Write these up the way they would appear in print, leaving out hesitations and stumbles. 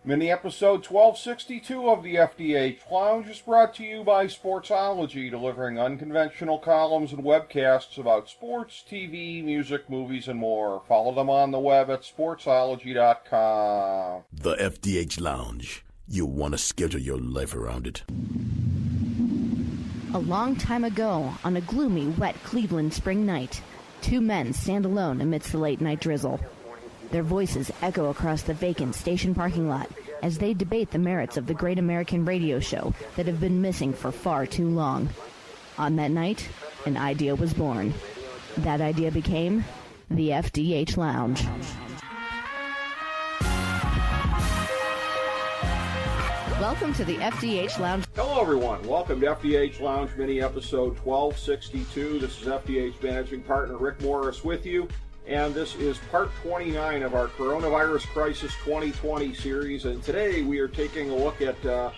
Mini episode 1262 of the FDH Lounge is brought to you by Sportsology, delivering unconventional columns and webcasts about sports, TV, music, movies, and more. Follow them on the web at sportsology.com. The FDH Lounge. You want to schedule your life around it. A long time ago, on a gloomy, wet Cleveland spring night, two men stand alone amidst the late-night drizzle. Their voices echo across the vacant station parking lot as they debate the merits of the great American radio show that have been missing for far too long. On that night, an idea was born. That idea became the FDH Lounge. Welcome to the FDH Lounge. Hello, everyone. Welcome to FDH Lounge mini episode 1262. This is FDH managing partner Rick Morris with you. And this is part 29 of our Coronavirus Crisis 2020 series. And today we are taking a look at the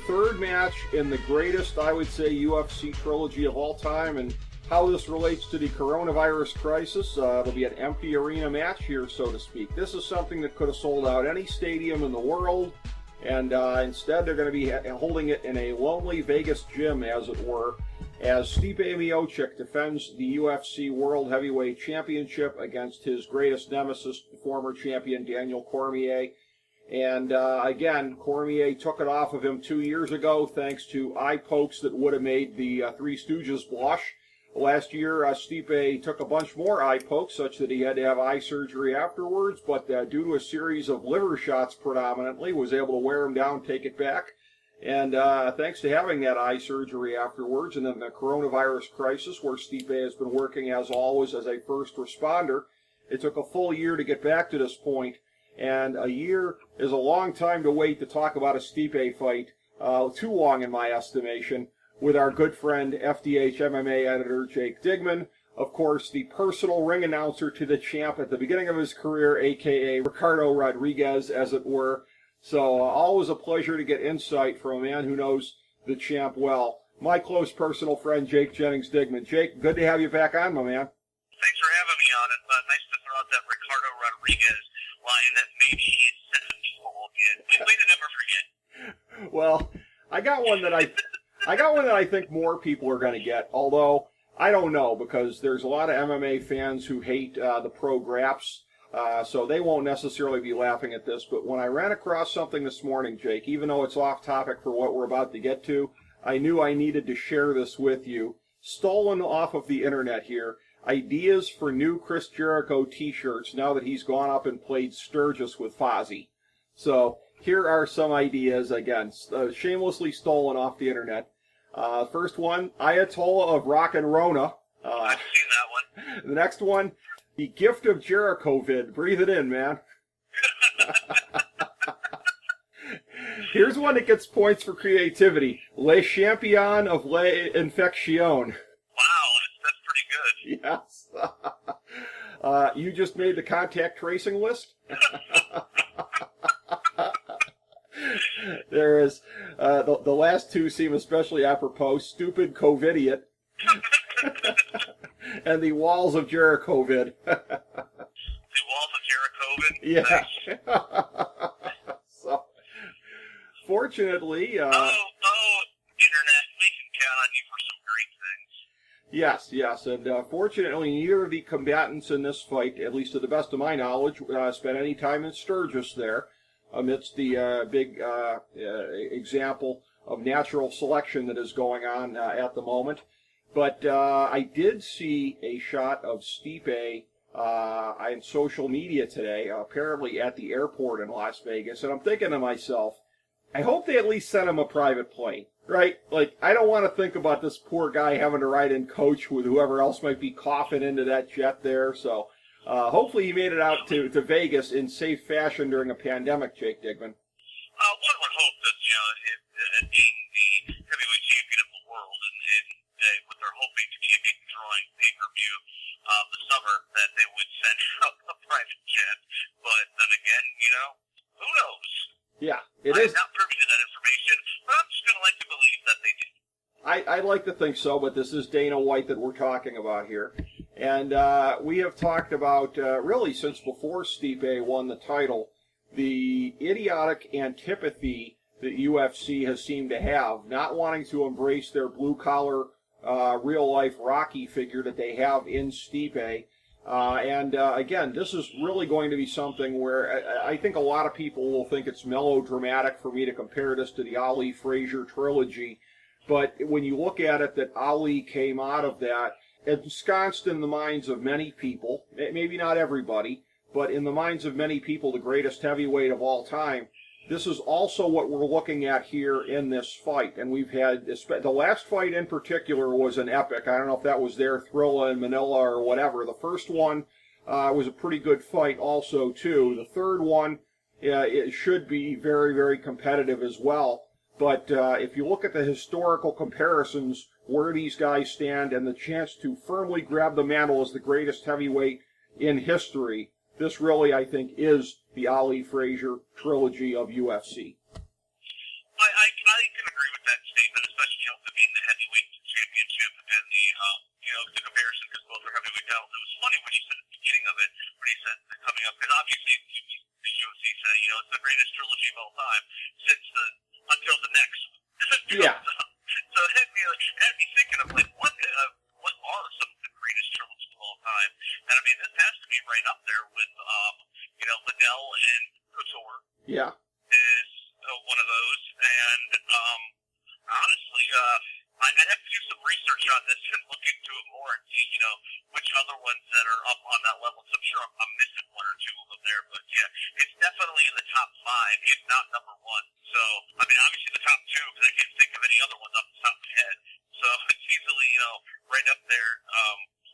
third match in the greatest, I would say, UFC trilogy of all time and how this relates to the coronavirus crisis. It'll be an empty arena match here, so to speak. This is something that could have sold out any stadium in the world. And instead they're going to be holding it in a lonely Vegas gym, as it were, as Stipe Miocic defends the UFC World Heavyweight Championship against his greatest nemesis, former champion Daniel Cormier. And again, Cormier took it off of him 2 years ago thanks to eye pokes that would have made the Three Stooges blush. Last year, Stipe took a bunch more eye pokes, such that he had to have eye surgery afterwards, but due to a series of liver shots predominantly, was able to wear him down, take it back. And thanks to having that eye surgery afterwards, and then the coronavirus crisis, where Stipe has been working, as always, as a first responder, it took a full year to get back to this point. And a year is a long time to wait to talk about a Stipe fight, too long in my estimation, with our good friend, FDH MMA editor Jake Digman, of course, the personal ring announcer to the champ at the beginning of his career, a.k.a. Ricardo Rodriguez, as it were. So always a pleasure to get insight from a man who knows the champ well. My close personal friend, Jake Jennings Digman. Jake, good to have you back on, my man. Thanks for having me on. It's nice to throw out that Ricardo Rodriguez line that maybe he said people again. Way to never forget. Well, I got one that I think more people are going to get, although I don't know, because there's a lot of MMA fans who hate the pro graps. So they won't necessarily be laughing at this, but when I ran across something this morning, Jake, even though it's off topic for what we're about to get to, I knew I needed to share this with you. Stolen off of the internet here, ideas for new Chris Jericho t-shirts now that he's gone up and played Sturgis with Fozzy. So here are some ideas, again, shamelessly stolen off the internet. First one, Ayatollah of Rock and Rona. I've seen that one. The next one, the gift of Jericho vid. Breathe it in, man. Here's one that gets points for creativity. Le Champion of l'Infection. Wow, that's pretty good. Yes. You just made the contact tracing list? There is, the last two seem especially apropos. Stupid COVIDiot. And the Walls of Jericho vid. The Walls of Jericho vid? Yeah. Nice. So, fortunately... Internet, we can count on you for some great things. Yes, and fortunately neither of the combatants in this fight, at least to the best of my knowledge, spent any time in Sturgis there, amidst the big example of natural selection that is going on at the moment. But I did see a shot of Stipe on social media today, apparently at the airport in Las Vegas, and I'm thinking to myself, I hope they at least sent him a private plane, right? Like, I don't want to think about this poor guy having to ride in coach with whoever else might be coughing into that jet there, so hopefully he made it out to Vegas in safe fashion during a pandemic, Jake Digman. One would hope that, being the heavyweight champion of the world and what they're hoping to be a big drawing pay-per-view the summer, that they would send out a private jet. But then again, who knows? Yeah, it is. I'm not privy to that information, but I'm just going to like to believe that they did. I'd like to think so, but this is Dana White that we're talking about here. And we have talked about, really since before Stipe won the title, the idiotic antipathy that UFC has seemed to have, not wanting to embrace their blue-collar, real-life Rocky figure that they have in Stipe. Again, this is really going to be something where I think a lot of people will think it's melodramatic for me to compare this to the Ali Frazier trilogy. But when you look at it, that Ali came out of that, ensconced in the minds of many people, maybe not everybody, but in the minds of many people, the greatest heavyweight of all time. This is also what we're looking at here in this fight. And we've had, the last fight in particular was an epic. I don't know if that was their Thrilla in Manila or whatever. The first one was a pretty good fight also, too. The third one, it should be very, very competitive as well. But if you look at the historical comparisons, where these guys stand, and the chance to firmly grab the mantle as the greatest heavyweight in history, this really, I think, is the Ali Frazier trilogy of UFC. I can agree with that statement, especially being the heavyweight championship and the comparison, because both are heavyweight titles. It was funny when you said at the beginning of it, when he said coming up, because obviously the UFC said it's the greatest trilogy of all time until the next. Yeah. So it had me thinking of what are some of the greatest trilogies of all time? And I mean, this has to be right up there with Liddell and Couture. Yeah. Is one of those, and honestly, I'd have to do some research on this and look into it more and see, which other ones that are up on that level. So I'm sure I'm missing one or two of them there, but yeah, it's definitely in the top 5, if not number 1. So I mean, obviously the top 2, because I can't think of any other ones off the top of my head. So it's easily, right up there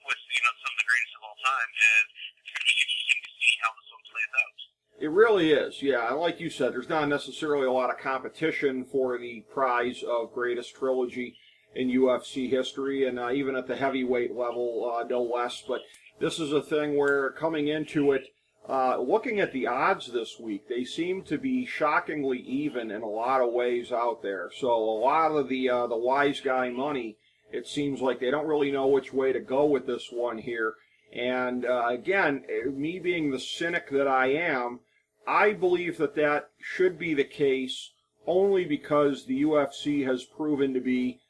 with some of the greatest of all time, and it's going to be interesting to see how this one plays out. It really is, yeah. And like you said, there's not necessarily a lot of competition for the prize of greatest trilogy in UFC history, and even at the heavyweight level, no less. But this is a thing where coming into it, looking at the odds this week, they seem to be shockingly even in a lot of ways out there. So a lot of the wise guy money, it seems like they don't really know which way to go with this one here. And again, me being the cynic that I am, I believe that should be the case only because the UFC has proven to be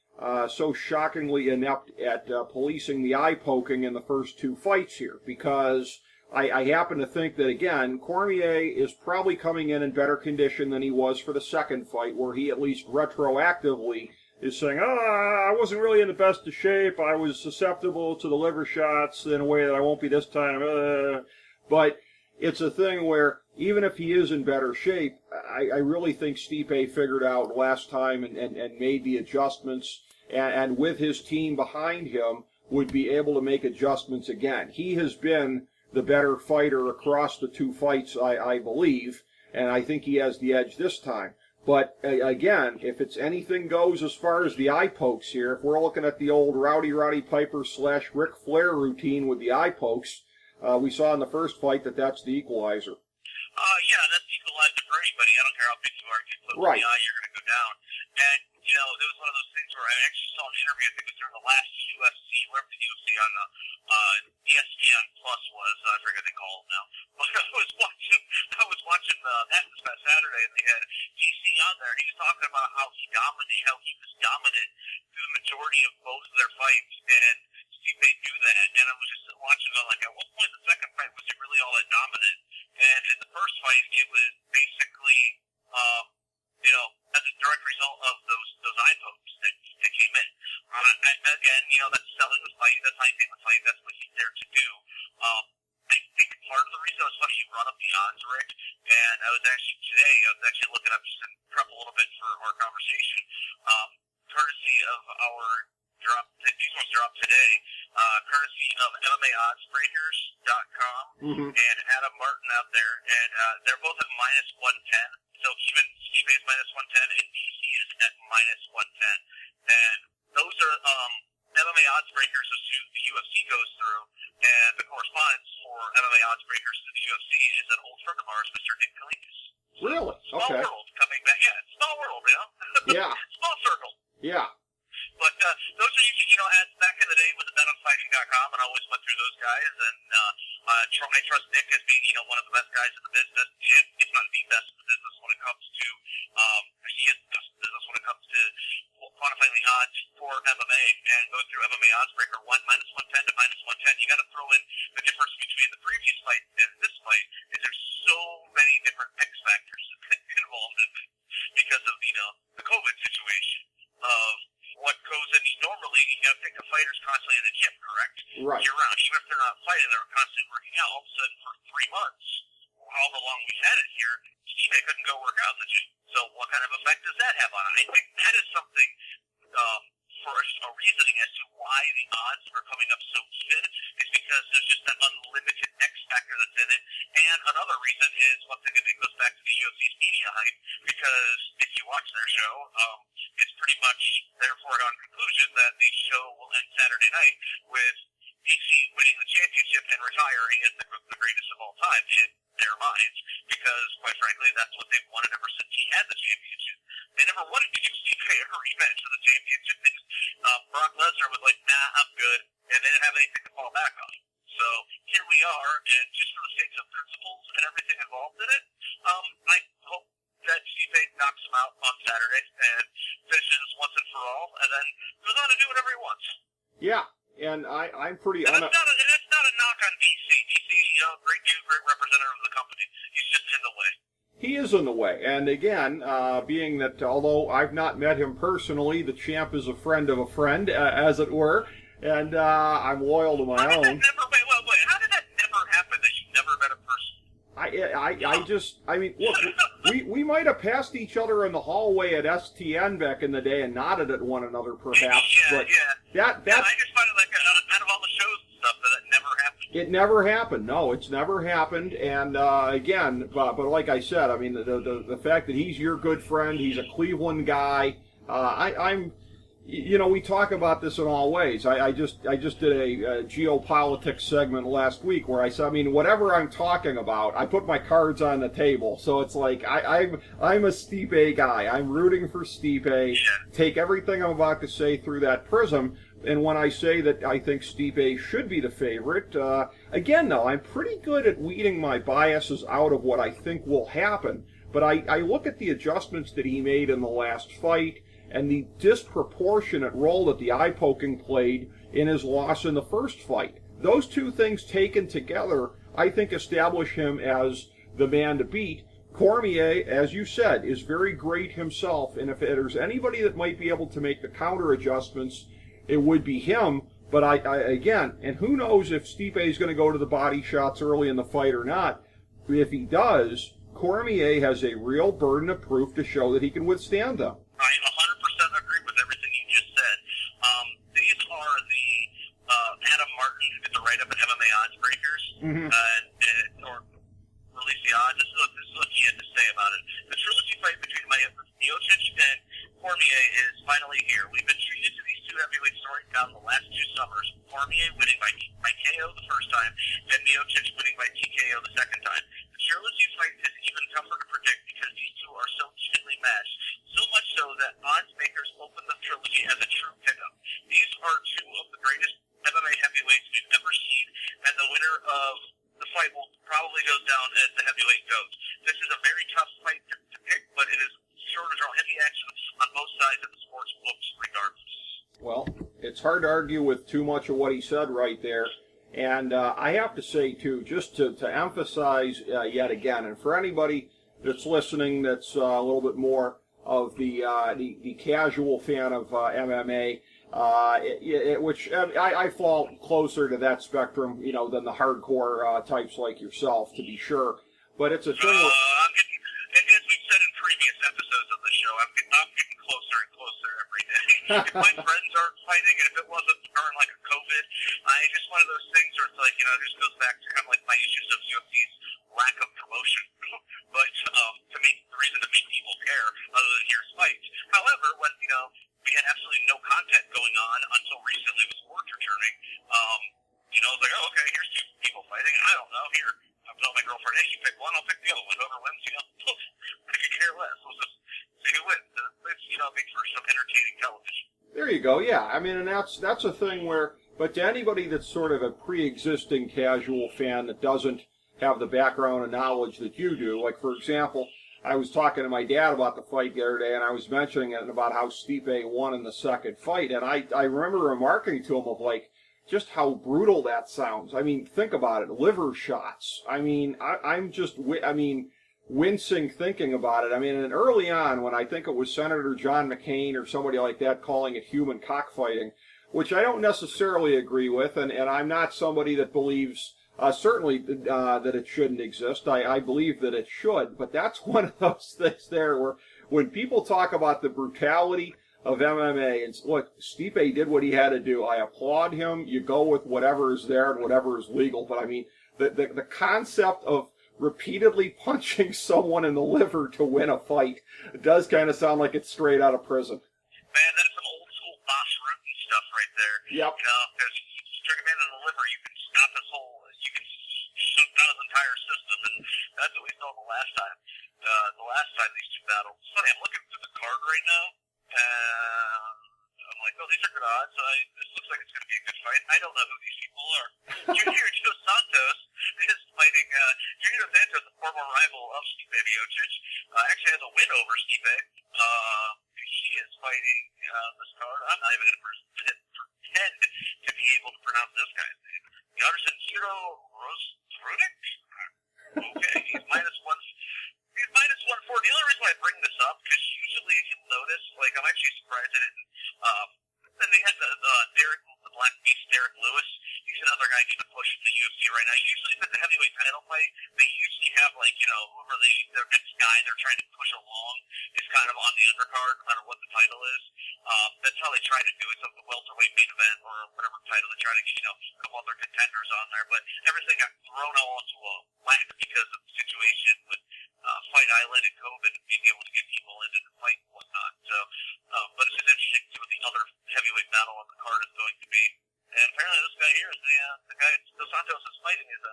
so shockingly inept at policing the eye poking in the first 2 fights here. Because I happen to think that, again, Cormier is probably coming in better condition than he was for the second fight, where he at least retroactively is saying, I wasn't really in the best of shape, I was susceptible to the liver shots in a way that I won't be this time. But it's a thing where, even if he is in better shape, I really think Stipe figured out last time and made the adjustments, and with his team behind him, would be able to make adjustments again. He has been the better fighter across the 2 fights, I believe, and I think he has the edge this time. But again, if it's anything goes as far as the eye pokes here, if we're looking at the old Roddy Piper / Ric Flair routine with the eye pokes, we saw in the first fight that's the equalizer. Yeah, that's the equalizer for anybody. I don't care how big you are. If you look in the eye, you're going to go down. And, it was one of those things where I actually saw an interview, I think it was during the last UFC, wherever the UFC on ESPN Plus was, I forget what they call it now. But I was watching that this past Saturday, and they had DC on there, and he was talking about how he was dominant through the majority of both of their fights, and Stipe knew that. And I was just watching it, like, at what point in the second fight was he really all that dominant? And in the first fight, it was basically, as a direct result of those eye pokes that came in. Again, that's selling the fight, that's hyping the fight, that's what he's there to do. I think part of the reason, especially you brought up the odds, Rick, and I was actually looking up just to prep a little bit for our conversation, courtesy of our these ones drop today, courtesy of MMAoddsbreakers.com and Adam Martin out there, and they're both at -110. So even Stipe is -110 and DC is at -110. And those are MMA odds breakers is who the UFC goes through, and the correspondence for MMA odds breakers to the UFC is an old friend of ours, Mr. Nick Kalikas. Really? Small Okay. world coming back. Yeah, small world, Yeah. Small circle. Yeah. But those are usually, ads back in the day with the BetOnFighting.com, and I always went through those guys. And I trust Nick as being, one of the best guys in the business, and if not the and go through MMA oddsbreaker 1 -110 to -110, you got to throw in the difference between the previous fight and this fight. Is there's so many different X factors involved in it because of the COVID situation of what goes in. Normally, you got to think the fighters constantly in the gym, correct? Right. Year round, even if they're not fighting, they're constantly working out. All of a sudden, for 3 months, however long we've had it here, Stipe couldn't go work out in the gym. So what kind of effect does that have on it? I think that is something for a reasoning as to why the odds are coming up so even is because there's just that unlimited X factor that's in it. And another reason is, once again, it goes back to the UFC's media hype, because if you watch their show, it's pretty much their foregone conclusion that the show will end Saturday night with DC winning the championship and retiring as the greatest of all time in their minds, because, quite frankly, that's what they've wanted ever since he had the championship. They never wanted to give Stipe a rematch for the championship. Brock Lesnar was like, nah, I'm good, and they didn't have anything to fall back on. So here we are, and just for the sake of principles and everything involved in it, I hope that Stipe knocks him out on Saturday and finishes once and for all, and then goes on to do whatever he wants. Yeah, and I'm pretty... And that's not a knock on DC. DC, great dude, great representative of the company. He's just in the way. He is in the way, and again, being that although I've not met him personally, the champ is a friend of a friend, as it were, and I'm loyal to my own. Wait, how did that never happen, that you never met a person? I mean, look, we might have passed each other in the hallway at STN back in the day and nodded at one another, perhaps. Yeah. But I just find it like out of all the shows and stuff that never happened. It never happened. No, it's never happened. And again, but like I said, I mean, the fact that he's your good friend, he's a Cleveland guy. I'm. We talk about this in all ways. I just did a geopolitics segment last week where I said, I mean, whatever I'm talking about, I put my cards on the table. So it's like I'm a Stipe guy. I'm rooting for Stipe. Take everything I'm about to say through that prism. And when I say that I think Stipe should be the favorite, again, though, I'm pretty good at weeding my biases out of what I think will happen. But I look at the adjustments that he made in the last fight, and the disproportionate role that the eye-poking played in his loss in the first fight. Those two things taken together, I think, establish him as the man to beat. Cormier, as you said, is very great himself, and if there's anybody that might be able to make the counter adjustments, it would be him. But I again, and who knows if Stipe is going to go to the body shots early in the fight or not. If he does, Cormier has a real burden of proof to show that he can withstand them. I 100% agree with everything you just said. These are the Adam Martin who gets a write-up at MMA Odds Breakers, or release the odds. This is what he had to say about it. The trilogy fight between Miocic and Cormier is finally here. We've been treated to these two heavyweight storytelling the last 2 summers. Cormier winning by KO the first time, and Miocic winning by TKO the second time. The trilogy fight is even tougher to predict because these two are so evenly matched. So much so that odds makers open the trilogy as a true pickup. These are 2 of the greatest MMA heavyweights we've ever seen, and the winner of the fight will probably go down as the heavyweight goes. This is a very tough fight to pick, but it is sure to draw heavy action on both sides of the sports books regardless. Well, it's hard to argue with too much of what he said right there. And I have to say, too, just to emphasize yet again, and for anybody that's listening that's a little bit more of the casual fan of MMA, which I fall closer to that spectrum, than the hardcore types like yourself, to be sure. But it's a thing. As we've said in previous episodes of the show, I'm getting closer and closer every day. If my friends aren't fighting, and if it wasn't during like a COVID, it's just one of those things where it's like, it just goes back to kind of like my issues of UFC's lack of promotion. But to me, the reason to make people care other than here's fights. However, when we had absolutely no content going on until recently with sports returning, it's like, oh, okay, here's 2 people fighting. I don't know. Here, I'm telling my girlfriend, hey, you pick one, I'll pick the other one. Whoever wins, I could care less. We'll just see who wins. It makes for some entertaining television. There you go. Yeah, I mean, and that's a thing where, but to anybody that's sort of a pre-existing casual fan that doesn't have the background and knowledge that you do, like for example, I was talking to my dad about the fight the other day, and I was mentioning it about how Stipe won in the second fight, and I remember remarking to him of like just how brutal that sounds. I mean, think about it, liver shots. I mean, I'm just, wincing thinking about it. I mean, and early on, when I think it was Senator John McCain or somebody like that calling it human cockfighting, which I don't necessarily agree with, and I'm not somebody that believes certainly that it shouldn't exist. I believe that it should, but that's one of those things there where when people talk about the brutality of MMA, and look, Stipe did what he had to do. I applaud him. You go with whatever is there and whatever is legal, but I mean, the concept of repeatedly punching someone in the liver to win a fight does kind of sound like it's straight out of prison. Man, that's some old school boss Rutan stuff right there. Yep. You know, because you strike a man in the liver, you can stop his whole, you can shut down his entire system, and that's what we saw the last time. The last time these two battled. It's funny, I'm looking through the card right now, and I'm like, oh, these are good odds. This looks like it's going to be a good fight. I don't know who these people are. Junior Dos Santos is fighting. Junior Dos Santos, the former rival of Stipe Miocic, actually has a win over Stipe. He is fighting this card. I'm not even going to pretend to be able to pronounce this guy's name. Anderson Ciro Rosrudik? Okay, he's minus one. He's minus 140. The only reason why I bring this up, because usually if you notice, like, I'm actually surprised I didn't, then they had the Black Beast, Derek Lewis. He's another guy getting a push in the UFC right now. Usually if it's a heavyweight title fight, they usually have, like, you know, whoever their next guy they're trying to push along is kind of on the undercard, no matter what the title is. That's how they try to do it. So the welterweight main event or whatever title they try to get, you know, a couple other contenders on there. But everything got thrown all into a whack because of the situation with Fight Island and COVID and being able to get people into the fight and whatnot. So, but it's interesting to see what the other heavyweight battle on the card is going to be. And apparently this guy here is the guy Dos Santos is fighting is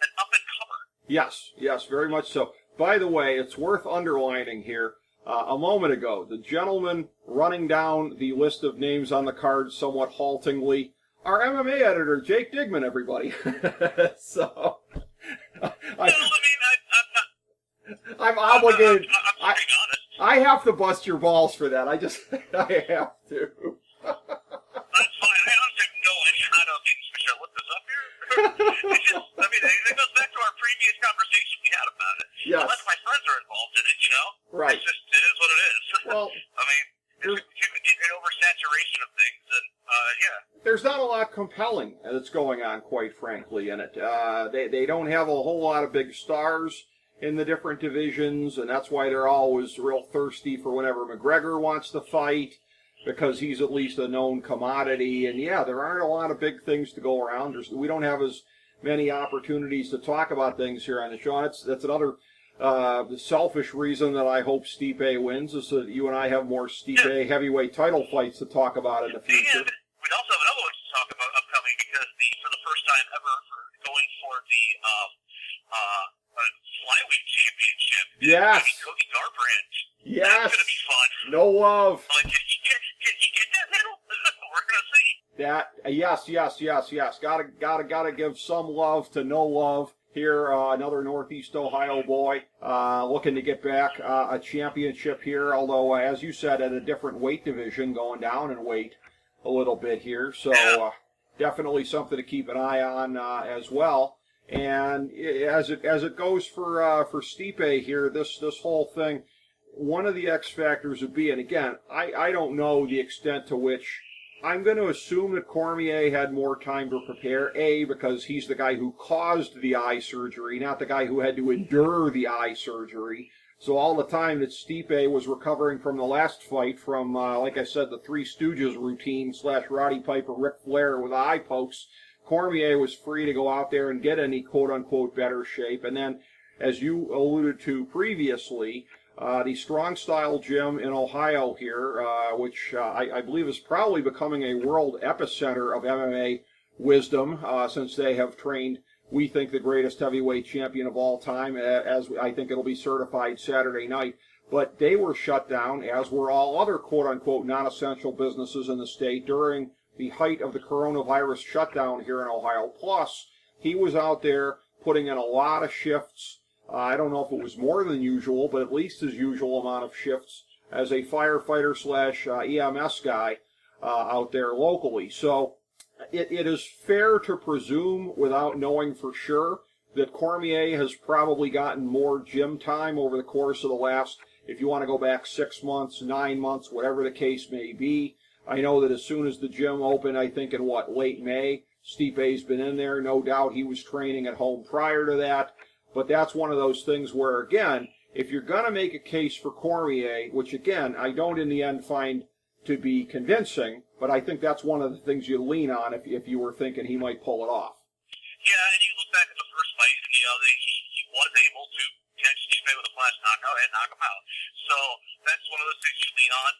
an up-and-comer. Yes, very much so. By the way, it's worth underlining here, a moment ago, the gentleman running down the list of names on the card somewhat haltingly, our MMA editor, Jake Digman, everybody. So, I'm obligated. I have to bust your balls for that. I have to. That's fine. I honestly have no idea how to should I look this up here? It's just, I mean, it goes back to our previous conversation we had about it. Yes. Unless my friends are involved in it, you know? Right. It's just, it is what it is. Well, I mean, it's an oversaturation of things, and, yeah. There's not a lot compelling that's going on, quite frankly, in it. They don't have a whole lot of big stars in the different divisions, and that's why they're always real thirsty for whenever McGregor wants to fight, because he's at least a known commodity. And yeah, there aren't a lot of big things to go around. We don't have as many opportunities to talk about things here on the show. That's another selfish reason that I hope Stipe wins, is that you and I have more Stipe heavyweight title fights to talk about in the future. And we'd also have another one to talk about upcoming, because for the first time ever, going for the flyweight championship. Yes. Cody Garbrandt. Yes. That's going to be fun. No love. Like, can you get that middle? We're going to see. Yes. Gotta give some love to no love here. Another Northeast Ohio boy looking to get back a championship here, although, as you said, at a different weight division, going down in weight a little bit here. So definitely something to keep an eye on as well. And as it goes for Stipe here, this whole thing, one of the X factors would be, and again, I don't know the extent to which, I'm going to assume that Cormier had more time to prepare, because he's the guy who caused the eye surgery, not the guy who had to endure the eye surgery. So all the time that Stipe was recovering from the last fight from, like I said, the Three Stooges routine / Roddy Piper, Ric Flair with eye pokes, Cormier was free to go out there and get any quote-unquote better shape. And then, as you alluded to previously, the Strong Style Gym in Ohio here, which I believe is probably becoming a world epicenter of MMA wisdom, since they have trained, we think, the greatest heavyweight champion of all time, as I think it'll be certified Saturday night. But they were shut down, as were all other quote-unquote non-essential businesses in the state during the height of the coronavirus shutdown here in Ohio. Plus, he was out there putting in a lot of shifts I don't know if it was more than usual, but at least his usual amount of shifts as a firefighter slash EMS guy out there locally. So it is fair to presume, without knowing for sure, that Cormier has probably gotten more gym time over the course of the last, if you want to go back 6 months, 9 months, whatever the case may be. I know that as soon as the gym opened, I think in late May, Stipe's been in there. No doubt he was training at home prior to that. But that's one of those things where, again, if you're going to make a case for Cormier, which, again, I don't in the end find to be convincing, but I think that's one of the things you lean on if you were thinking he might pull it off. Yeah, and you look back at the first fight, and, he was able to catch Stipe with a flash knockout and knock him out. So that's one of those things you lean on.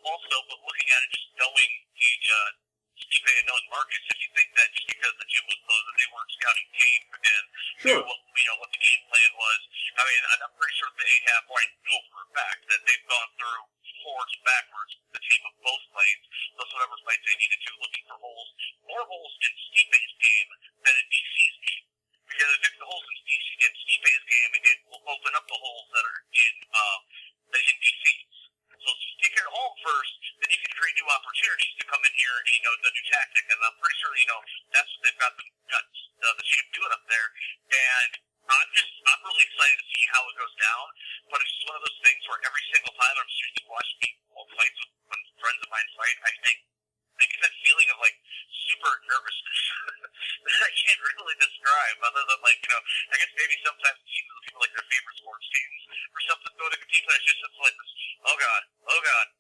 Also, but looking at it, just knowing Stipe and knowing Marcus, if you think that just because the gym was closed and they weren't scouting tape and Sure. what the game plan was, I mean, I'm pretty sure they have, or I know for a fact that they've gone through forwards, backwards, the team of both lanes, those whatever fights they needed to, looking for holes, more holes in Stipe's game than in DC's game. Because if it's the holes in Stipe's game, it will open up the holes that are in DC's. So take care of home first, then you can create new opportunities to come in here and, the new tactic. And I'm pretty sure, that's what they've got the champ doing up there. And I'm really excited to see how it goes down. But it's just one of those things where every single time I'm seriously watching people fights when friends of mine fight, I get that feeling of super nervousness that I can't really describe, other than I guess maybe sometimes people like their favorite sports teams or something go to compete, but it's just like this, oh god,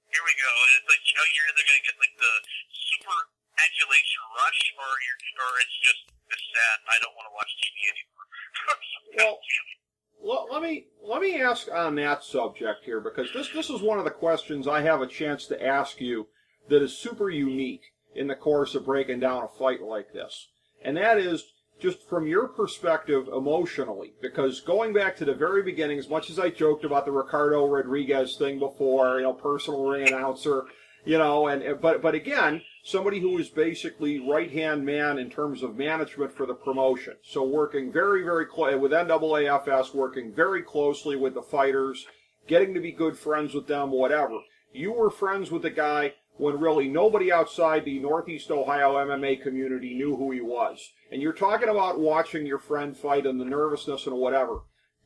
here we go. And it's you're either gonna get the super adulation rush, or it's just this sad, I don't want to watch TV anymore. Well, let me ask on that subject here, because this is one of the questions I have a chance to ask you that is super unique in the course of breaking down a fight like this. And that is just from your perspective emotionally, because going back to the very beginning, as much as I joked about the Ricardo Rodriguez thing before, personal ring announcer, but again, somebody who was basically right-hand man in terms of management for the promotion. So working very, very close with NAAFS, working very closely with the fighters, getting to be good friends with them, whatever. You were friends with the guy when really nobody outside the Northeast Ohio MMA community knew who he was. And you're talking about watching your friend fight and the nervousness and whatever.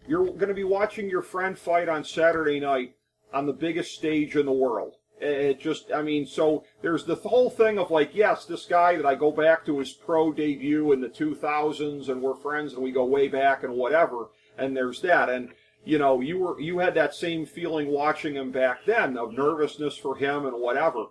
You're going to be watching your friend fight on Saturday night on the biggest stage in the world. So there's the whole thing of yes, this guy that I go back to his pro debut in the 2000s and we're friends and we go way back and whatever, and there's that. And you had that same feeling watching him back then of nervousness for him and whatever.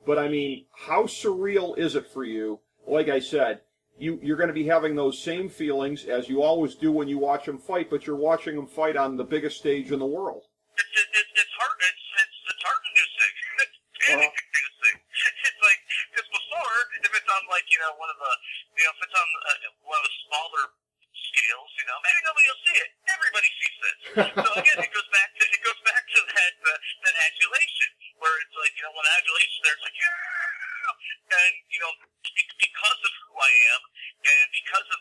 But I mean, how surreal is it for you? Like I said, you're going to be having those same feelings as you always do when you watch him fight, but you're watching him fight on the biggest stage in the world. It's hard. It's heart-inducing. It's panic-inducing. It's because before, if it's on one of the, if it's on one of the smaller scales, maybe nobody will see it. Everybody sees this. So again, it goes back to that adulation, where it's when adulation, there's yeah, and because of who I am, and because of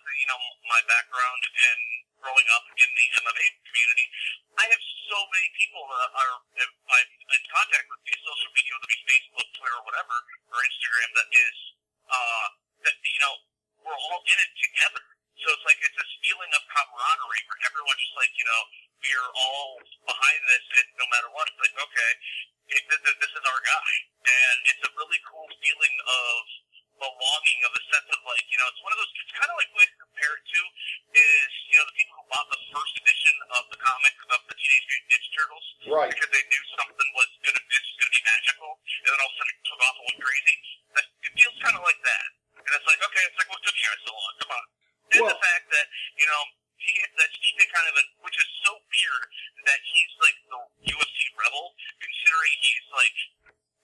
my background and growing up in the MMA community, I have so many people that I'm in contact with via social media, whether it be Facebook, Twitter, or whatever, or Instagram, that is we're all in it together. So it's this feeling of camaraderie where everyone's just we're all behind this, and no matter what, it's okay, this is our guy. And it's a really cool feeling of belonging, of a sense of it's one of those, it's kind of like the way to compare it to is, the people who bought the first edition of the comic of the Teenage Mutant Ninja Turtles. Right. Because they knew something was going to be magical, and then all of a sudden it took off and went crazy. It feels kind of like that. And it's okay, what took you guys so long? Come on. And the fact that, that Stipe kind of, which is so weird that he's the UFC rebel, considering he's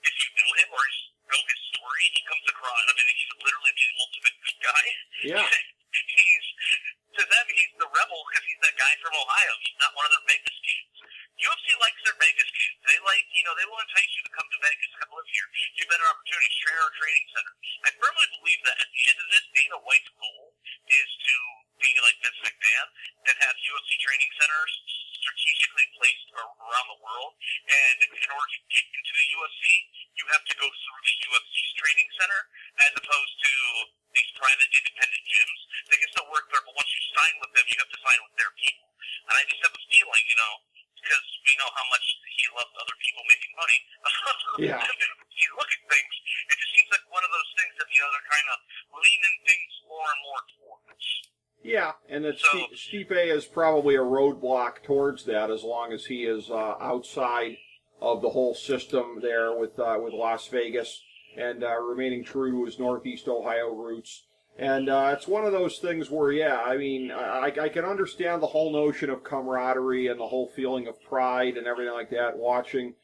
if you know him or know his story, he comes across, he's literally the ultimate good guy. Yeah. To them, he's the rebel because he's that guy from Ohio. He's not one of their Vegas kids. UFC likes their Vegas kids. They they will entice you to come to Vegas, come live here, do better opportunities, train our training center. I firmly believe that at the end of this, Dana White's goal is to be like Vince McMahon and have UFC Training Center And in order to get into the UFC, you have to go through the UFC's training center, as opposed to these private independent gyms. They can still work there, but once you sign with them, you have to sign with their people. And I just have a feeling, because we know how much he loves other people making money. Yeah. If you look at things, it just seems like one of those things that, they're kind of leaning things more and more towards. Yeah, and that Stipe is probably a roadblock towards that as long as he is outside of the whole system there with Las Vegas and remaining true to his Northeast Ohio roots. And it's one of those things where, I can understand the whole notion of camaraderie and the whole feeling of pride and everything like that, watching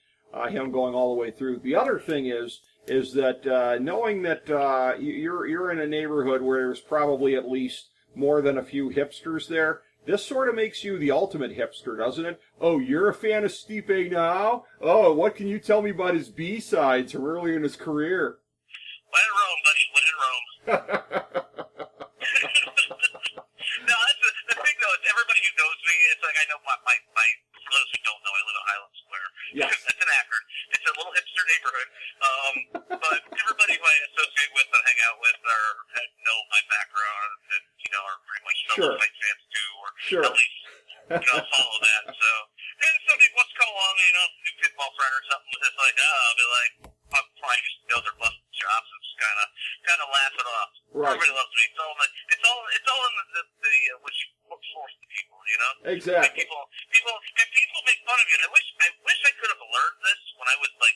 him going all the way through. The other thing is that knowing that you're in a neighborhood where there's probably at least more than a few hipsters there, this sort of makes you the ultimate hipster, doesn't it? Oh, you're a fan of Stipe now? Oh, what can you tell me about his B-sides from earlier in his career? Let it roam, buddy. Let it roam. No, the thing, though, is everybody who knows me, it's like I know my for those who don't know, I live in Highland Square. Yes. That's in Akron. It's a little hipster neighborhood. But everybody who I associate with and hang out with know my background and, are pretty much fellow fight fans too, or at least, follow that. So, and somebody wants to come along, new pitball friend or something, it's like, I'll be like, I'm probably just they're busting chops and just kind of laugh it off. Right. Everybody loves me. It's all in the what you look for to people, Exactly. And people make fun of you. And I wish I could have learned this when I was back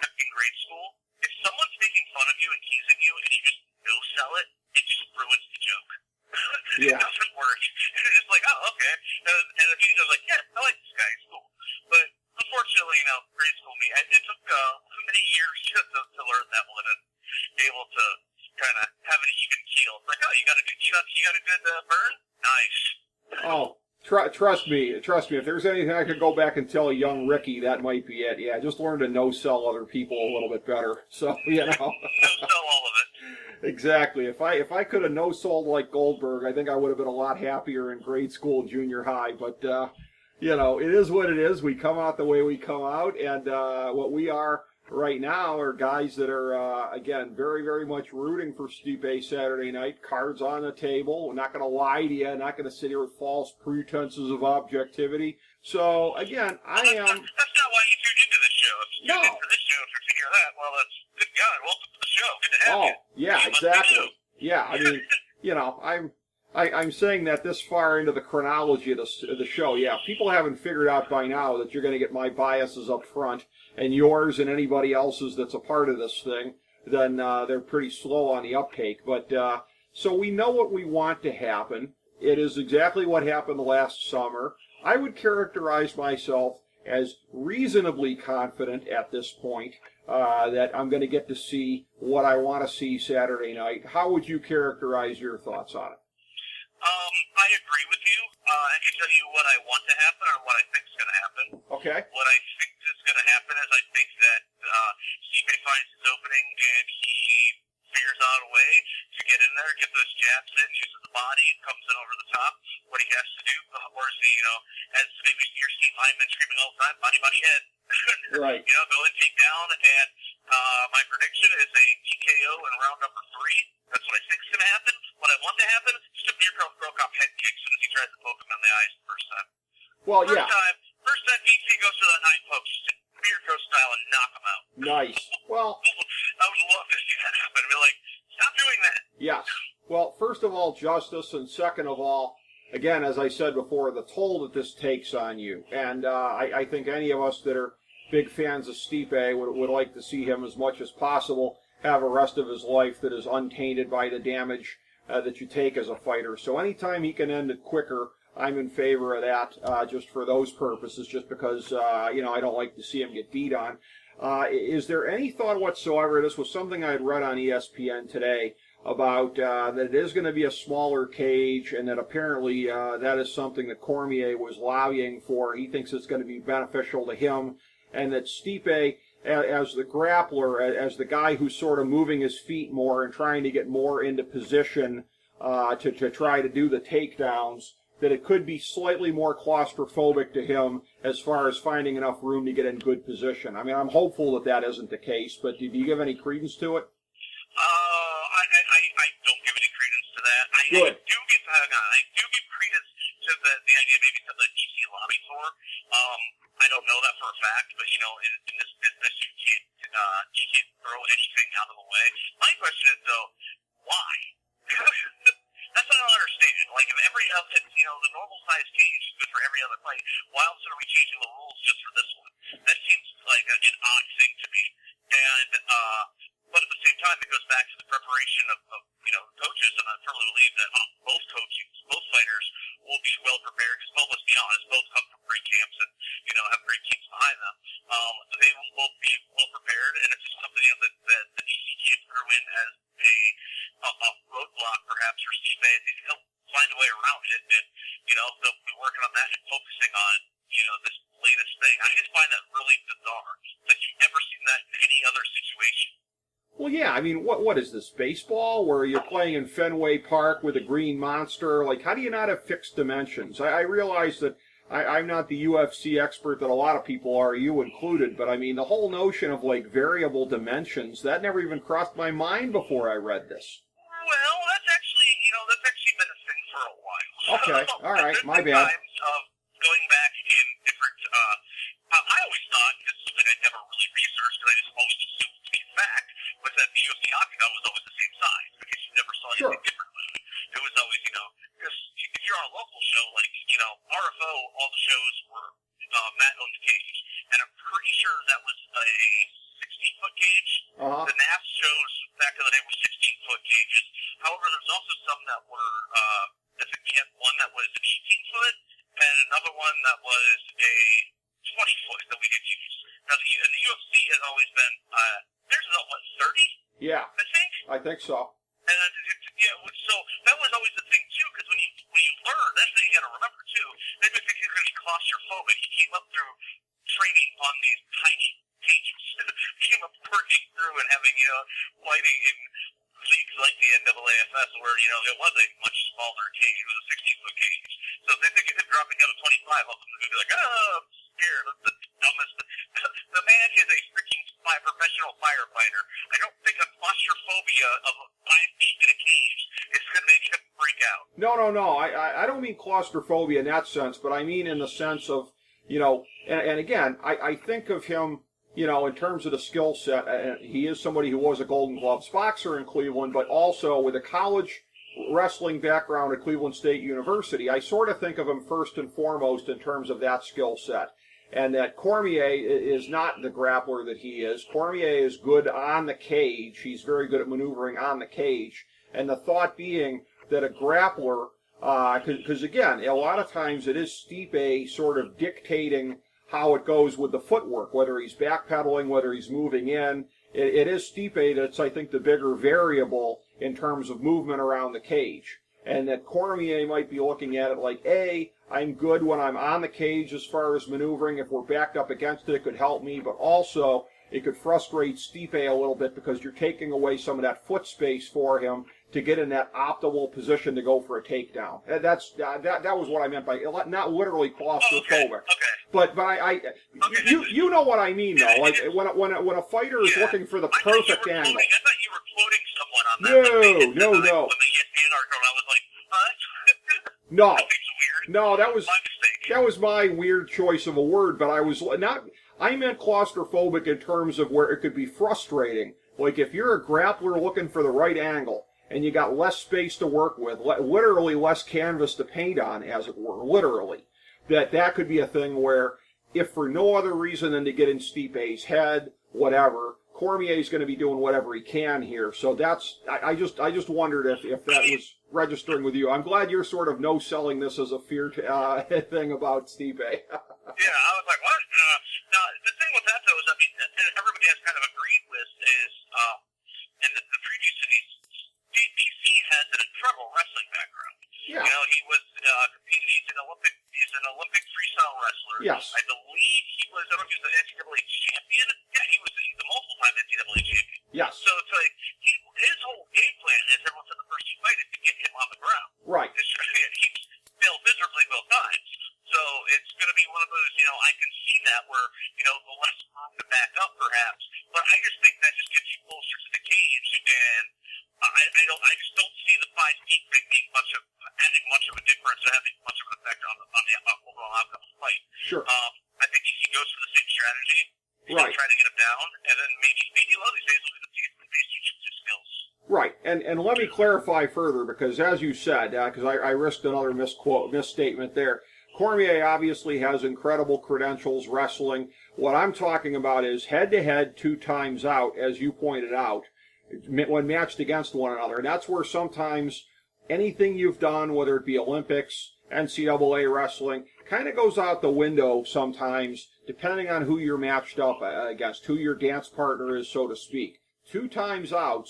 in grade school. If someone's making fun of you and teasing you, and you just no sell it, it just ruins the joke. It doesn't work. And you're just like, oh, okay. And the teacher's like, yeah, I like this guy. He's cool. But unfortunately, grade school me, it took many years to learn that one and be able to kind of have an even keel. It's like, oh, you got a good burn? Nice. Oh, trust me. If there's anything I could go back and tell a young Ricky, that might be it. Yeah, just learn to no-sell other people a little bit better. So, No-sell all of it. Exactly. If I could have no-sold like Goldberg, I think I would have been a lot happier in grade school, junior high. But, it is what it is. We come out the way we come out. And what we are right now are guys that are, again, very, very much rooting for Stipe Saturday night. Cards on the table. We're not going to lie to you. Not going to sit here with false pretenses of objectivity. So, again, That's not why you tuned into this show. If you tuned in for this show to hear that, well, that's good God. Welcome to the show. Good to have you. Yeah, exactly. Yeah, I'm saying that this far into the chronology of the show, people haven't figured out by now that you're going to get my biases up front and yours and anybody else's that's a part of this thing, then they're pretty slow on the uptake. But so we know what we want to happen. It is exactly what happened last summer. I would characterize myself as reasonably confident at this point that I'm going to get to see what I want to see Saturday night. How would you characterize your thoughts on it? I agree with you. I can tell you what I want to happen or what I think is going to happen. Okay. What I think is going to happen is I think that Stipe finds his opening and he figures out a way to get in there, get those jabs in, uses the body, comes in over the top. What he has to do, or is he, as maybe you hear Steve Hyman screaming all the time, body, head. Right. Go and take down. And my prediction is a TKO in round number 3. That's what I think is going to happen. What I want to happen is just a broke off head kick as soon as he tries to poke him on the eyes the first time. Well, First time DC goes to that 9 poke, Mirko style, and knock him out. Nice. Well, I would love to see that happen. I'd be like, stop doing that. Yes. Well, first of all, justice, and second of all, again, as I said before, the toll that this takes on you. And I think any of us that are big fans of Stipe would like to see him as much as possible have a rest of his life that is untainted by the damage that you take as a fighter. So anytime he can end it quicker, I'm in favor of that, just for those purposes, just because, I don't like to see him get beat on. Is there any thought whatsoever, this was something I had read on ESPN today, about that it is going to be a smaller cage, and that apparently that is something that Cormier was lobbying for. He thinks it's going to be beneficial to him, and that Stipe, as the grappler, as the guy who's sort of moving his feet more and trying to get more into position to try to do the takedowns, that it could be slightly more claustrophobic to him as far as finding enough room to get in good position. I mean, I'm hopeful that that isn't the case, but do you give any credence to it? I don't give any credence to that. Good. I do give credence to the idea maybe to the DC lobby tour. I don't know that for a fact, but you know, in this business, you can't throw anything out of the way. My question is though, why? That's what I don't understand. Like, if every outfit, you know, the normal size cage is good for every other fight, why else are we changing the rules just for this one? That seems like an odd thing to me. And, but at the same time, it goes back to the preparation of you know, coaches, and I firmly believe that both coaches, both fighters will be well prepared, because both, let's be honest, both come from great camps and, you know, have great teams behind them. They will both be well prepared, and it's something, you know, that the DC can't throw in as a roadblock, perhaps, for Stipe. He'll find a way around it, and, you know, they'll be working on that and focusing on, you know, this latest thing. I just find that really bizarre, that you've never seen that in any other situation. Well, yeah, I mean, what is this, baseball, where you're playing in Fenway Park with a green monster? Like, how do you not have fixed dimensions? I realize that I'm not the UFC expert that a lot of people are, you included, but I mean, the whole notion of, like, variable dimensions, that never even crossed my mind before I read this. Well, that's actually been a thing for a while. Okay, all right, my bad. Times of going back in different, I always thought, this is something I never really researched, because I just always assumed to be a fact, was that the UFC octagon was always the same size, because you never saw anything different about it. It was always, you know, because if you're on a local show, like, you know, RFO, all the shows were, Matt owned the cage, and I'm pretty sure that was a 16-foot cage. Uh-huh. The NAS shows back in the day were 16-foot cages. However, there's also some that were, I think we had one that was an 18-foot, and another one that was a 20-foot that we did use. Now, the UFC has always been, there's a, what, 30? Yeah. I think so. And yeah, so that was always the thing too, because when you learn, that's the thing you got to remember too. Maybe think you're going to be claustrophobic. He came up through training on these tiny cages. He came up working through and having, you know, fighting in leagues like the NAAFS, where, you know, it was a much smaller cage. It was a 16-foot cage. So they think of him dropping down to 25, all of them would be like, oh, I'm scared. That's the dumbest. The man is a freaking professional firefighter. I don't think a claustrophobia of 5 feet in a cage is going to make him freak out. No. I don't mean claustrophobia in that sense, but I mean in the sense of, you know, and again, I think of him, you know, in terms of the skill set, he is somebody who was a Golden Gloves boxer in Cleveland, but also with a college wrestling background at Cleveland State University. I sort of think of him first and foremost in terms of that skill set. And that Cormier is not the grappler that he is. Cormier is good on the cage. He's very good at maneuvering on the cage. And the thought being that a grappler, because again, a lot of times it is Stipe sort of dictating how it goes with the footwork, whether he's backpedaling, whether he's moving in. It is Stipe that's, I think, the bigger variable in terms of movement around the cage. And that Cormier might be looking at it like, A, I'm good when I'm on the cage as far as maneuvering. If we're backed up against it, it could help me. But also, it could frustrate Stipe a little bit because you're taking away some of that foot space for him to get in that optimal position to go for a takedown. That was what I meant by, not literally claustrophobic. Okay. But you know what I mean, though. Like when a fighter is looking for the perfect angle. I thought you were quoting someone on that. No. When the ESPN article, I was like, huh? No. That weird. No, that was my mistake. That was my weird choice of a word, but I meant claustrophobic in terms of where it could be frustrating. Like if you're a grappler looking for the right angle and you got less space to work with, literally less canvas to paint on, as it were, literally, that could be a thing where if for no other reason than to get in Stipe's head, whatever, Cormier's going to be doing whatever he can here. So I just wondered if that was registering with you. I'm glad you're sort of no-selling this as a fear thing about Stipe. Yeah, I was like, what? Now, the thing with that, though, is, I mean, everybody has kind of agreed with is, in the previous cities, DC has an incredible wrestling background. Yeah. You know, he was competing, he's an Olympic freestyle wrestler. Yes. I believe he was, I don't know if he was the NCAA champion. Yeah, he was the multiple-time NCAA champion. Yes. So it's like, his whole game plan, as everyone said the first two fight, is to get him on the ground. Right. He failed miserably Right. Try to get him down, and then maybe one of these days we'll get to see some base jiu-jitsu skills. Right, and let me clarify further, because as you said, because I risked another misstatement there, Cormier obviously has incredible credentials wrestling. What I'm talking about is head-to-head 2 times out, as you pointed out, when matched against one another. And that's where sometimes anything you've done, whether it be Olympics, NCAA wrestling, kind of goes out the window sometimes, depending on who you're matched up against, who your dance partner is, so to speak. 2 times out,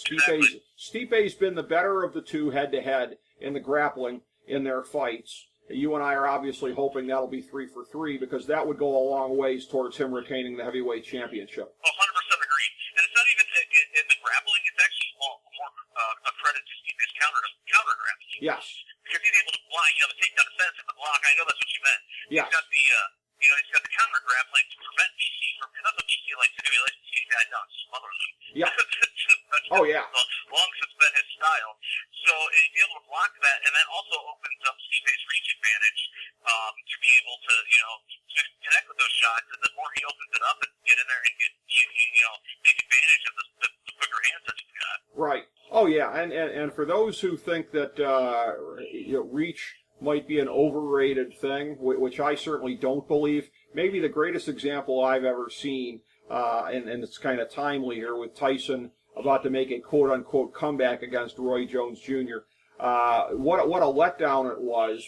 Stipe's been the better of the 2 head-to-head in the grappling in their fights. You and I are obviously hoping that'll be 3 for 3, because that would go a long ways towards him retaining the heavyweight championship. 100% agree. And it's not even in the grappling, it's actually more a credit to Stipe's counter grappling. Yes. Because he's able to block, the takedown defense and the block. I know that's what you meant. Yes. He's got the counter grappling to prevent BC from, because that's what BC likes to do. He likes to take guys down, smother them. Yeah. Oh, yeah. Long since been his style. So he's able to block that, and that also opens up Stipe's reach advantage to be able to, to connect with those shots. And the more he opens it up and get in there and take advantage of the quicker hands that he's got. Right. Oh, yeah. And for those who think that reach might be an overrated thing, which I certainly don't believe, maybe the greatest example I've ever seen, and it's kind of timely here with Tyson about to make a quote-unquote comeback against Roy Jones Jr. What a letdown it was,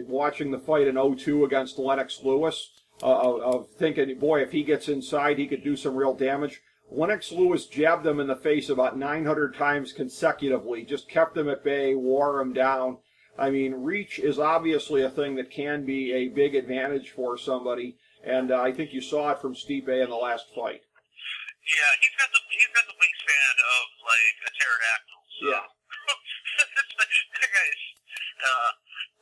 watching the fight in 2002 against Lennox Lewis, of thinking, boy, if he gets inside, he could do some real damage. Lennox Lewis jabbed him in the face about 900 times consecutively, just kept him at bay, wore him down. I mean, reach is obviously a thing that can be a big advantage for somebody, and I think you saw it from Stipe in the last fight. Yeah, he's got the wingspan of like a pterodactyl. So. Yeah. That guy's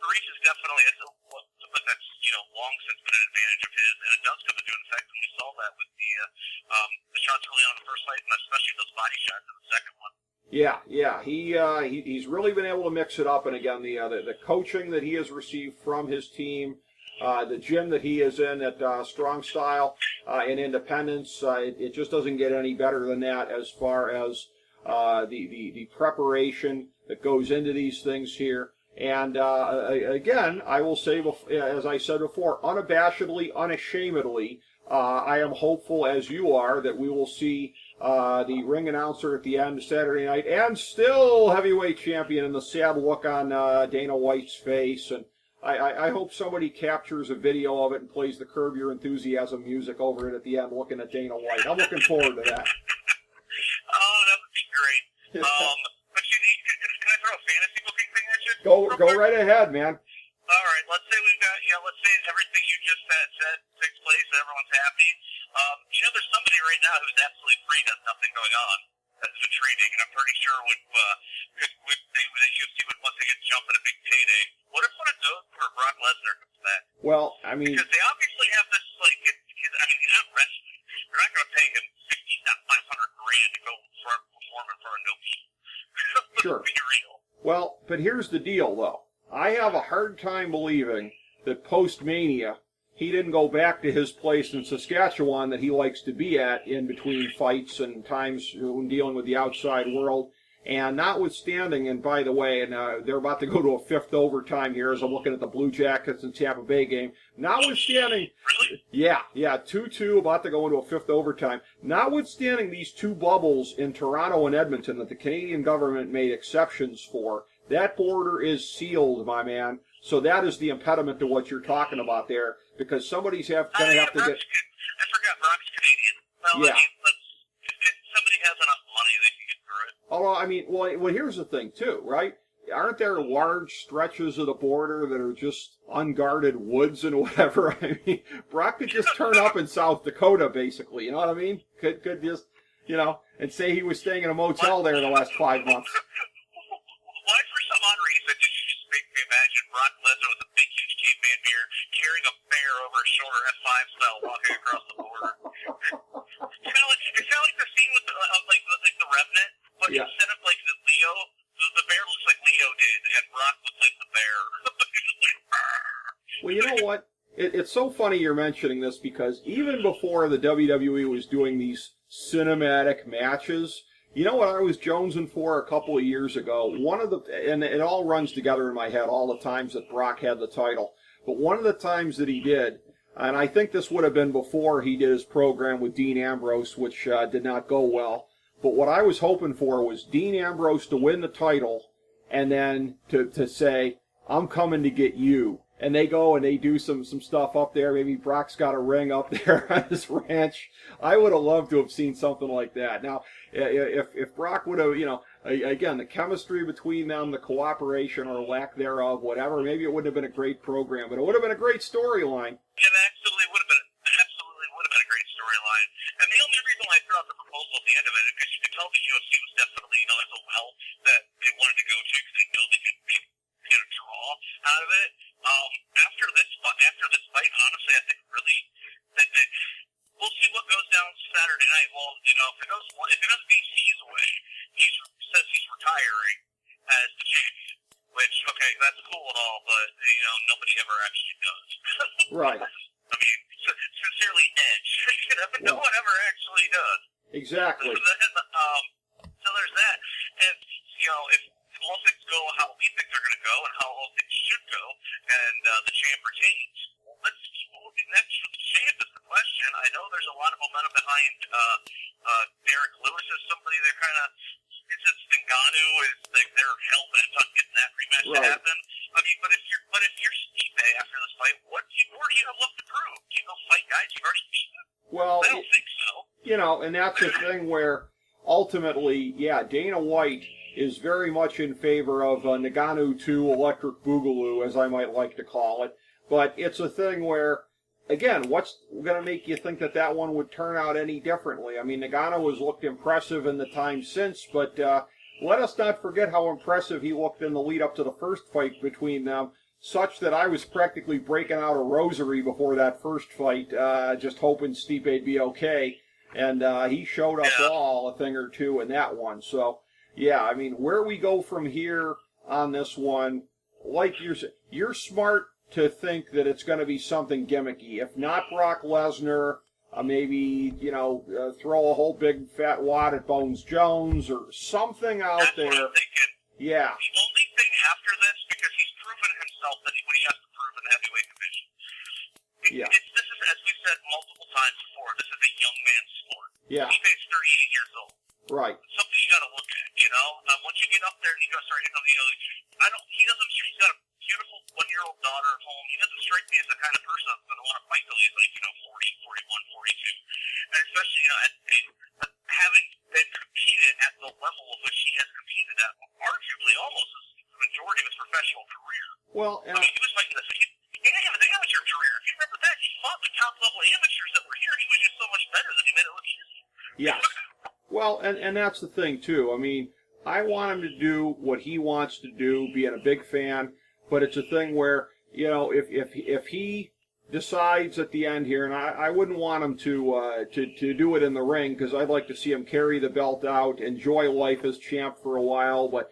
the reach is definitely something that's long since been an advantage of his, and it does come into effect, and we saw that with the shots early on in the first fight, and especially those body shots in the second one. Yeah. He's really been able to mix it up, and again, the coaching that he has received from his team, the gym that he is in at Strong Style in Independence, it just doesn't get any better than that as far as the preparation that goes into these things here. And again, I will say, as I said before, unabashedly, unashamedly, I am hopeful, as you are, that we will see the ring announcer at the end Saturday night, and still heavyweight champion, and the sad look on Dana White's face. And I hope somebody captures a video of it and plays the Curb Your Enthusiasm music over it at the end, looking at Dana White. I'm looking forward to that. Oh, that would be great. But can I throw a fantasy booking thing at you? Go right ahead, man. All right. Let's say we've got, let's say everything you just said takes place and everyone's happy. There's somebody right now who's absolutely free, has nothing going on, that's been training, and I'm pretty sure the UFC would want to get jump at a big payday. What if one of those for Brock Lesnar comes back? Well, I mean, because they obviously have this he's not wrestling. They're not going to pay him $500,000 to go perform in front of no people. Sure. Be real. Well, but here's the deal, though. I have a hard time believing that post-Mania, he didn't go back to his place in Saskatchewan that he likes to be at in between fights and times when dealing with the outside world. And notwithstanding, and by the way, and they're about to go to a 5th overtime here as I'm looking at the Blue Jackets and Tampa Bay game. Notwithstanding, really? Yeah, 2-2, about to go into a 5th overtime. Notwithstanding these 2 bubbles in Toronto and Edmonton that the Canadian government made exceptions for, that border is sealed, my man. So that is the impediment to what you're talking about there, because somebody's going to have to get... I forgot Brock's Canadian. Well, yeah. If somebody has enough money, they can get through it. Although, I mean, well, here's the thing, too, right? Aren't there large stretches of the border that are just unguarded woods and whatever? I mean, Brock could just turn up in South Dakota, basically, you know what I mean? Could just, and say he was staying in a motel there the last 5 months. Why, for some odd reason, did you just make me imagine Brock Lesnar with a big, huge caveman beard, carrying a bear over his shoulder at 5 style, walking across the border? It's kind of like the scene with the Revenant, but instead of the Leo, the bear looks like Leo did, and Brock looks like the bear. Well, you know what? it's so funny you're mentioning this because even before the WWE was doing these cinematic matches, you know what I was jonesing for a couple of years ago? And it all runs together in my head, all the times that Brock had the title. But one of the times that he did, and I think this would have been before he did his program with Dean Ambrose, which did not go well. But what I was hoping for was Dean Ambrose to win the title and then to say, I'm coming to get you. And they go and they do some stuff up there. Maybe Brock's got a ring up there on his ranch. I would have loved to have seen something like that. Now, if Brock would have, again, the chemistry between them, the cooperation or lack thereof, whatever, maybe it wouldn't have been a great program, but it would have been a great storyline. It absolutely would have been a great storyline. And the only reason why I threw out the proposal at the end of it is because you could tell the UFC was definitely, like a well that they wanted to go to because they know they could get a draw out of it. After this fight, honestly, I think really that we'll see what goes down Saturday night. Well, if it goes DC's way, he says he's retiring as the champion. Which, okay, that's cool and all, but nobody ever actually does. Right. I mean, sincerely, Edge. No one ever actually does. Exactly. So there's that. And if all things go how we think they're going to go and how all things should go, and the champ retains, let's see what will be next for the champ is the question. I know there's a lot of momentum behind Derek Lewis as somebody that kind of since Ngannou is they're hell bent on getting that rematch to happen. I mean, but if you're Stipe after this fight, what more do you have left to prove? Do you go fight guys you've already beaten? Well, I don't think so. And that's the thing where ultimately, Dana White is very much in favor of Ngannou 2 Electric Boogaloo, as I might like to call it. But it's a thing where, again, what's going to make you think that one would turn out any differently? I mean, Ngannou has looked impressive in the time since, but let us not forget how impressive he looked in the lead up to the first fight between them, such that I was practically breaking out a rosary before that first fight, just hoping Stipe'd be okay. And he showed up all a thing or two in that one. So, I mean, where we go from here on this one, like you're smart to think that it's going to be something gimmicky. If not Brock Lesnar, maybe, throw a whole big fat wad at Bones Jones or something out That's there. What I'm thinking. Yeah. The only thing after this, because he's proven himself that what he has to prove in the heavyweight division. This is, as we've said multiple times before, this is a young man's sport. Yeah. He's 38 years old. Right. Something you got to look at, once you get up there and you go start hitting he's got a beautiful 1-year-old daughter at home. He doesn't strike me as the kind of person that's going to want to fight till he's 40, 41, 42. And especially, having been competed at the level of which he has competed at, arguably almost the majority of his professional career. Well, he was fighting he didn't have an amateur career. If you remember that, he fought the top level amateurs that were here. He was just so much better that he made it look easy. Yes. Well, and that's the thing, too. I mean, I want him to do what he wants to do, being a big fan, but it's a thing where, if he decides at the end here, and I wouldn't want him to do it in the ring, because I'd like to see him carry the belt out, enjoy life as champ for a while, but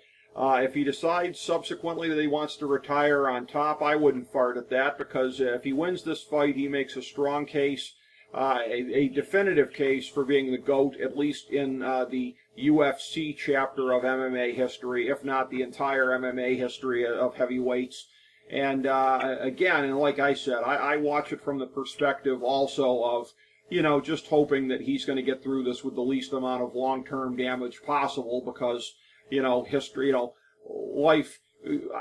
if he decides subsequently that he wants to retire on top, I wouldn't fart at that, because if he wins this fight, he makes a strong case, a definitive case for being the GOAT, at least in the UFC chapter of MMA history, if not the entire MMA history of heavyweights. And again, and like I said, I watch it from the perspective also of, just hoping that he's going to get through this with the least amount of long-term damage possible, because, history, life,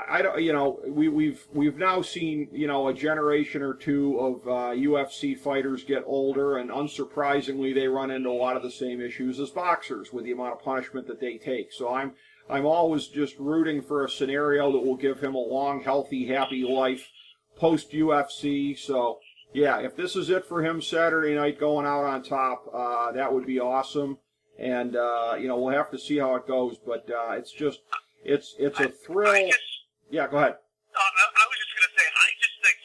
I don't, we've now seen, a generation or two of UFC fighters get older, and unsurprisingly, they run into a lot of the same issues as boxers with the amount of punishment that they take. So I'm always just rooting for a scenario that will give him a long, healthy, happy life post-UFC. So, if this is it for him Saturday night going out on top, that would be awesome. And, we'll have to see how it goes. But it's just, it's a thrill. Go ahead. I was just going to say, I just think,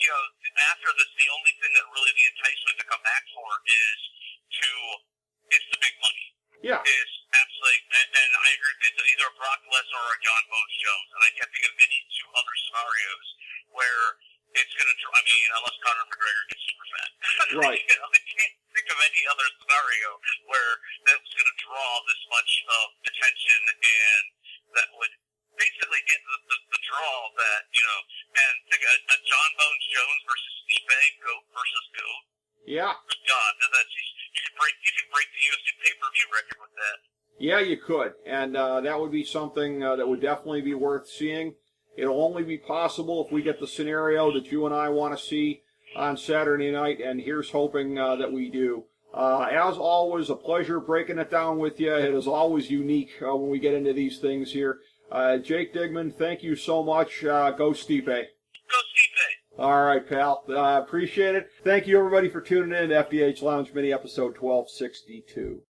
after this, the only thing that really the enticement to come back for is the big money. Yeah. Is absolutely, and I agree, it's either a Brock Lesnar or a John Bones Jones, and I can't think of any two other scenarios where it's going to, I mean, unless Conor McGregor gets super fat. Right. I can't think of any other scenario where that was going to draw this much attention and that would basically get the draw that, and a John Bones Jones versus Stipe, GOAT versus GOAT. Yeah. Good God, you could break the UFC pay-per-view record with that. Yeah, you could, and that would be something that would definitely be worth seeing. It'll only be possible if we get the scenario that you and I want to see on Saturday night, and here's hoping that we do. As always, a pleasure breaking it down with you. It is always unique when we get into these things here. Jake Digman, thank you so much. Go Stipe. Go Stipe. All right, pal. Appreciate it. Thank you, everybody, for tuning in to FDH Lounge Mini Episode 1262.